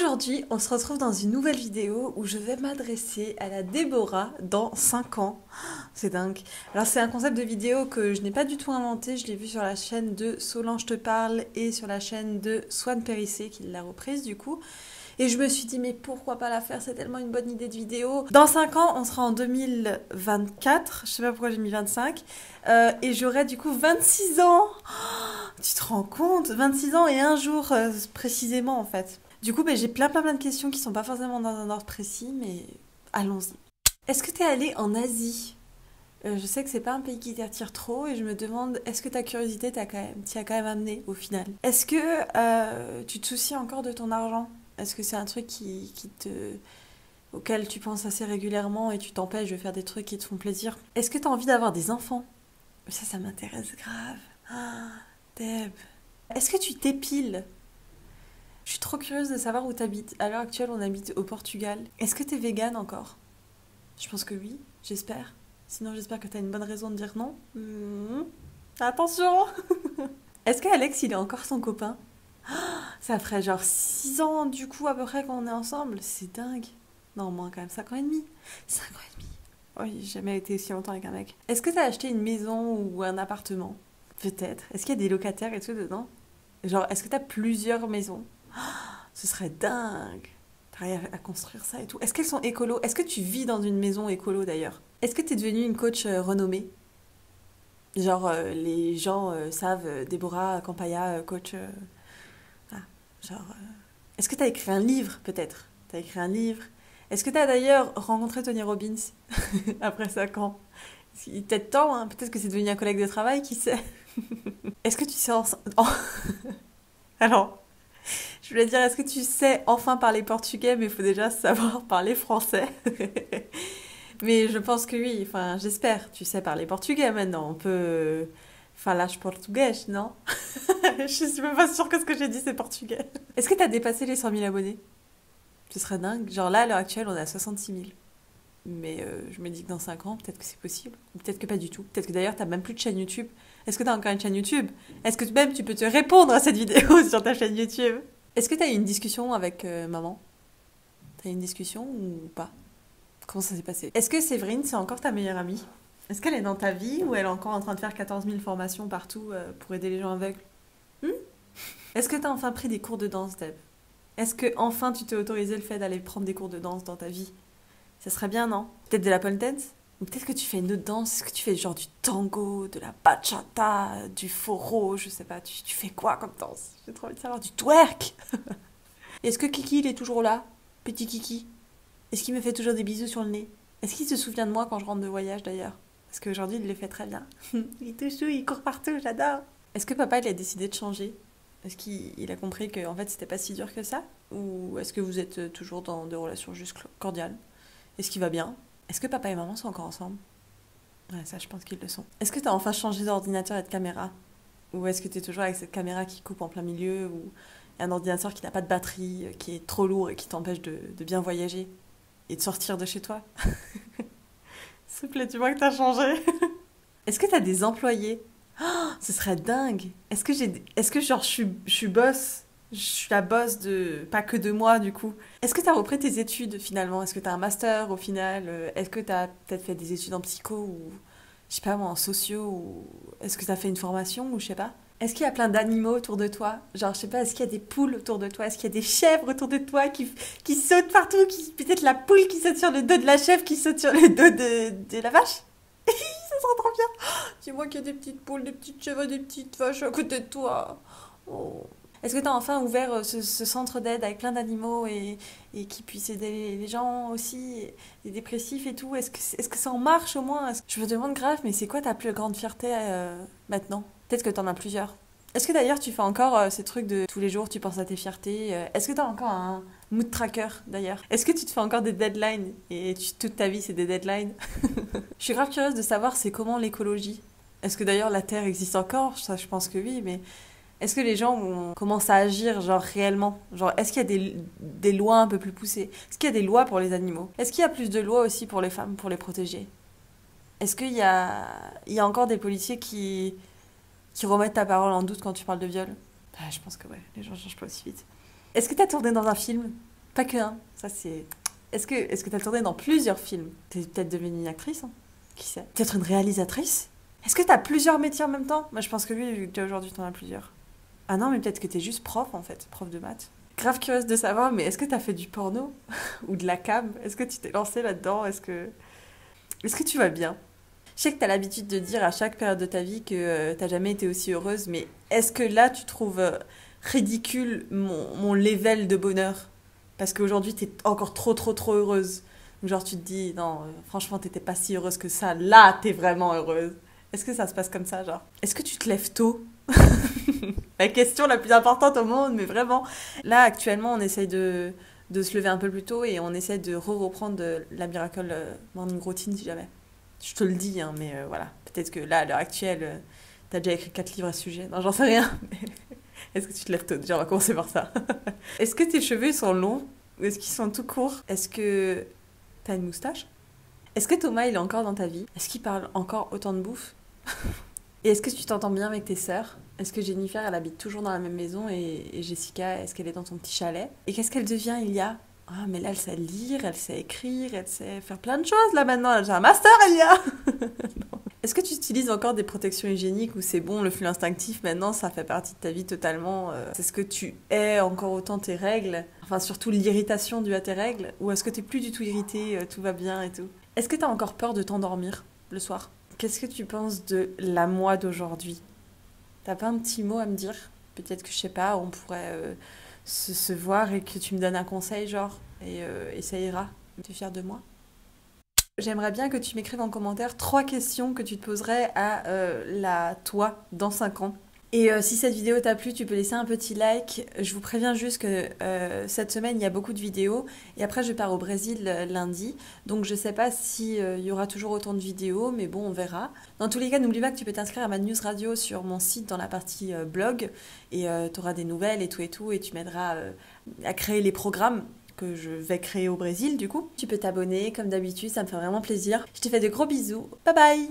Aujourd'hui, on se retrouve dans une nouvelle vidéo où je vais m'adresser à la Déborah dans 5 ans. C'est dingue. Alors c'est un concept de vidéo que je n'ai pas du tout inventé, je l'ai vu sur la chaîne de Solange te parle et sur la chaîne de Swan Périssé qui l'a reprise du coup. Et je me suis dit mais pourquoi pas la faire, c'est tellement une bonne idée de vidéo. Dans 5 ans, on sera en 2024, je sais pas pourquoi j'ai mis 25, et j'aurai du coup 26 ans. Tu te rends compte? 26 ans et un jour précisément en fait. Du coup, j'ai plein de questions qui sont pas forcément dans un ordre précis, mais allons-y. Est-ce que t'es allé en Asie? Je sais que c'est pas un pays qui t'attire trop et je me demande, est-ce que ta curiosité t'y a quand même amené au final? Est-ce que tu te soucies encore de ton argent? Est-ce que c'est un truc auquel tu penses assez régulièrement et tu t'empêches de faire des trucs qui te font plaisir? Est-ce que t'as envie d'avoir des enfants? Ça m'intéresse grave. Ah, Deb. Est-ce que tu t'épiles? Je suis trop curieuse de savoir où t'habites. À l'heure actuelle, on habite au Portugal. Est-ce que t'es végane encore? Je pense que oui, j'espère. Sinon, j'espère que t'as une bonne raison de dire non. Attention. Est-ce que Alex, il est encore son copain? Ça ferait genre 6 ans du coup à peu près qu'on est ensemble. C'est dingue. Non, moins quand même 5 ans et demi. 5 ans et demi. Oui, j'ai jamais été aussi longtemps avec un mec. Est-ce que t'as acheté une maison ou un appartement? Peut-être. Est-ce qu'il y a des locataires et tout dedans? Genre, est-ce que t'as plusieurs maisons? Ce serait dingue. T'arrives à construire ça et tout. Est-ce qu'elles sont écolo? Est-ce que tu vis dans une maison écolo d'ailleurs? Est-ce que t'es devenue une coach renommée? Genre, les gens savent, Déborah Campaya, coach. Ah, genre. Est-ce que t'as écrit un livre peut-être? T'as écrit un livre? Est-ce que t'as d'ailleurs rencontré Tony Robbins après 5 ans? Il est peut-être temps, hein. Peut-être que c'est devenu un collègue de travail, qui sait? Est-ce que tu sais Alors, je voulais dire, est-ce que tu sais enfin parler portugais, mais il faut déjà savoir parler français. Mais je pense que oui, enfin, j'espère. Tu sais parler portugais maintenant. On peut. Falas português, non? Je suis même pas sûre que ce que j'ai dit c'est portugais. Est-ce que t'as dépassé les 100 000 abonnés? Ce serait dingue. Genre là, à l'heure actuelle, on est à 66 000. Mais je me dis que dans 5 ans, peut-être que c'est possible. Ou peut-être que pas du tout. Peut-être que d'ailleurs, t'as même plus de chaîne YouTube. Est-ce que t'as encore une chaîne YouTube? Est-ce que même tu peux te répondre à cette vidéo sur ta chaîne YouTube? Est-ce que t'as eu une discussion avec maman? T'as eu une discussion ou pas? Comment ça s'est passé? Est-ce que Séverine, c'est encore ta meilleure amie? Est-ce qu'elle est dans ta vie ou elle est encore en train de faire 14 000 formations partout pour aider les gens aveugles? Hmm. Est-ce que t'as enfin pris des cours de danse, Deb? Est-ce que enfin tu t'es autorisé le fait d'aller prendre des cours de danse dans ta vie? Ça serait bien, non? Peut-être de la pole dance? Ou peut-être que tu fais une autre danse? Est-ce que tu fais genre du tango, de la bachata, du foro, je sais pas, tu fais quoi comme danse? J'ai trop envie de savoir, du twerk! Est-ce que Kiki, il est toujours là? Petit Kiki? Est-ce qu'il me fait toujours des bisous sur le nez? Est-ce qu'il se souvient de moi quand je rentre de voyage d'ailleurs? Parce qu'aujourd'hui, il le fait très bien. Il est tout chou, il court partout, j'adore. Est-ce que papa, il a décidé de changer? Est-ce qu'il a compris que en fait, c'était pas si dur que ça? Ou est-ce que vous êtes toujours dans des relations juste cordiales? Est-ce qu'il va bien? Est-ce que papa et maman sont encore ensemble? Ouais, ça, je pense qu'ils le sont. Est-ce que t'as enfin changé d'ordinateur et de caméra? Ou est-ce que t'es toujours avec cette caméra qui coupe en plein milieu? Ou un ordinateur qui n'a pas de batterie, qui est trop lourd et qui t'empêche de bien voyager? Et de sortir de chez toi? S'il te plaît, tu vois que t'as changé. Est-ce que t'as des employés? Oh, ce serait dingue. Est-ce que genre je suis boss? Je suis la boss de pas que de moi du coup. Est-ce que t'as repris tes études finalement? Est-ce que t'as un master au final? Est-ce que t'as peut-être fait des études en psycho ou je sais pas moi en sociaux ou est-ce que t'as fait une formation ou je sais pas? Est-ce qu'il y a plein d'animaux autour de toi? Genre, je sais pas, est-ce qu'il y a des poules autour de toi? Est-ce qu'il y a des chèvres autour de toi qui sautent partout? Peut-être la poule qui saute sur le dos de la chèvre qui saute sur le dos de la vache? Ça sera trop bien! Dis-moi qu'il y a des petites poules, des petites chèvres, des petites vaches à côté de toi. Oh. Est-ce que tu as enfin ouvert ce centre d'aide avec plein d'animaux et qui puisse aider les gens aussi, les dépressifs et tout? Est-ce que ça en marche au moins? Je me demande grave, mais c'est quoi ta plus grande fierté maintenant? Peut-être que t'en as plusieurs. Est-ce que d'ailleurs tu fais encore ces trucs de tous les jours, tu penses à tes fiertés? Est-ce que t'as encore un mood tracker d'ailleurs? Est-ce que tu te fais encore des deadlines et toute ta vie c'est des deadlines? Je suis grave curieuse de savoir c'est comment l'écologie. Est-ce que d'ailleurs la Terre existe encore? Ça je pense que oui, mais est-ce que les gens commencent à agir genre réellement? Genre est-ce qu'il y a des lois un peu plus poussées? Est-ce qu'il y a des lois pour les animaux? Est-ce qu'il y a plus de lois aussi pour les femmes, pour les protéger? Est-ce il y a encore des policiers qui remettent ta parole en doute quand tu parles de viol? Je pense que ouais, les gens changent pas aussi vite. Est-ce que t'as tourné dans un film? Pas que un, ça c'est... Est-ce que t'as tourné dans plusieurs films? T'es peut-être devenue une actrice, hein? Qui sait? Peut-être une réalisatrice? Est-ce que t'as plusieurs métiers en même temps? Moi je pense que oui, vu que aujourd'hui t'en as plusieurs. Ah non, mais peut-être que t'es juste prof en fait, prof de maths. Grave curieuse de savoir, mais est-ce que t'as fait du porno? Ou de la cam? Est-ce que tu t'es lancée là-dedans? Est-ce que tu vas bien? Je sais que t'as l'habitude de dire à chaque période de ta vie que t'as jamais été aussi heureuse, mais est-ce que là tu trouves ridicule mon level de bonheur? Parce qu'aujourd'hui t'es encore trop heureuse. Donc genre tu te dis, non, franchement t'étais pas si heureuse que ça, là t'es vraiment heureuse. Est-ce que ça se passe comme ça, genre? Est-ce que tu te lèves tôt? La question la plus importante au monde, mais vraiment. Là, actuellement, on essaye de se lever un peu plus tôt et on essaie de reprendre la Miracle Morning Routine, si jamais. Je te le dis, hein, mais voilà. Peut-être que là, à l'heure actuelle, t'as déjà écrit 4 livres à ce sujet. Non, j'en sais rien. Mais est-ce que tu te lèves tôt? Déjà, on va commencer par ça. Est-ce que tes cheveux sont longs ou est-ce qu'ils sont tout courts? Est-ce que t'as une moustache? Est-ce que Thomas, il est encore dans ta vie? Est-ce qu'il parle encore autant de bouffe? Et est-ce que tu t'entends bien avec tes sœurs? Est-ce que Jennifer, elle habite toujours dans la même maison et Jessica, est-ce qu'elle est dans son petit chalet? Et qu'est-ce qu'elle devient, Ilia? Ah, mais là, elle sait lire, elle sait écrire, elle sait faire plein de choses, là, maintenant. Elle a un master, Ilia! Est-ce que tu utilises encore des protections hygiéniques ou c'est bon, le flux instinctif, maintenant, ça fait partie de ta vie totalement? C'est ce que tu hais encore autant tes règles? Enfin, surtout l'irritation due à tes règles? Ou est-ce que t'es plus du tout irritée, tout va bien et tout? Est-ce que t'as encore peur de t'endormir le soir? Qu'est-ce que tu penses de la moi d'aujourd'hui? T'as pas un petit mot à me dire? Peut-être que, je sais pas, on pourrait se voir et que tu me donnes un conseil, genre, et ça ira. Tu es fière de moi? J'aimerais bien que tu m'écrives en commentaire 3 questions que tu te poserais à la toi dans 5 ans. Et si cette vidéo t'a plu, tu peux laisser un petit like. Je vous préviens juste que cette semaine, il y a beaucoup de vidéos. Et après, je pars au Brésil lundi. Donc, je sais pas si il y aura toujours autant de vidéos, mais bon, on verra. Dans tous les cas, n'oublie pas que tu peux t'inscrire à ma news radio sur mon site dans la partie blog. Et tu auras des nouvelles et tout. Et tu m'aideras à créer les programmes que je vais créer au Brésil, du coup. Tu peux t'abonner, comme d'habitude, ça me fait vraiment plaisir. Je te fais de gros bisous. Bye bye!